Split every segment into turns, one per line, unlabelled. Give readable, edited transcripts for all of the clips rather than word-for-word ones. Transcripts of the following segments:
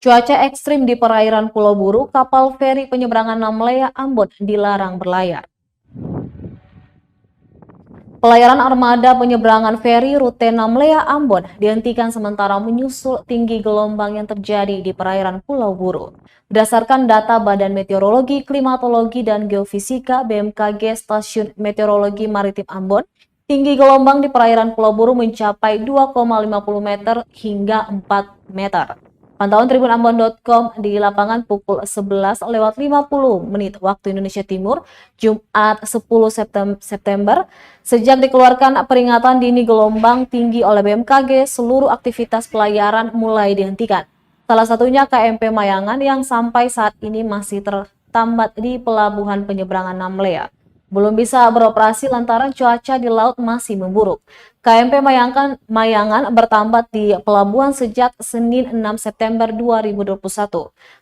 Cuaca ekstrim di perairan Pulau Buru, kapal feri penyeberangan Namlea Ambon dilarang berlayar. Pelayaran armada penyeberangan feri rute Namlea Ambon dihentikan sementara menyusul tinggi gelombang yang terjadi di perairan Pulau Buru. Berdasarkan data Badan Meteorologi, Klimatologi, dan Geofisika BMKG Stasiun Meteorologi Maritim Ambon, tinggi gelombang di perairan Pulau Buru mencapai 2,50 meter hingga 4 meter. Pantauan tribunambon.com di lapangan pukul 11:50 waktu Indonesia Timur, Jumat 10 September. Sejak dikeluarkan peringatan dini gelombang tinggi oleh BMKG, seluruh aktivitas pelayaran mulai dihentikan. Salah satunya KMP Mayangan yang sampai saat ini masih tertambat di Pelabuhan Penyeberangan Namlea. Belum bisa beroperasi lantaran cuaca di laut masih memburuk. KMP Mayangan bertambat di pelabuhan sejak Senin 6 September 2021.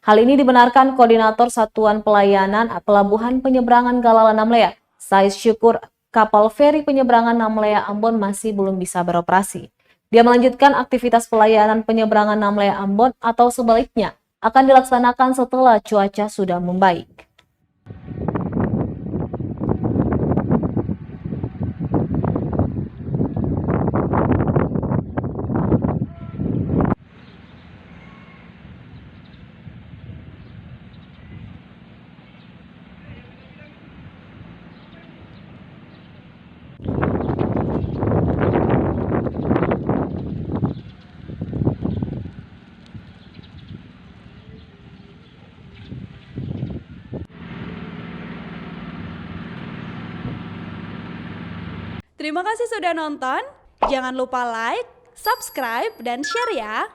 Hal ini dibenarkan Koordinator Satuan Pelayanan Pelabuhan Penyeberangan Galala Namlea, Sais Syukur. Kapal feri penyeberangan Namlea Ambon masih belum bisa beroperasi. Dia melanjutkan aktivitas pelayanan penyeberangan Namlea Ambon atau sebaliknya akan dilaksanakan setelah cuaca sudah membaik.
Terima kasih sudah nonton. Jangan lupa like, subscribe, dan share ya.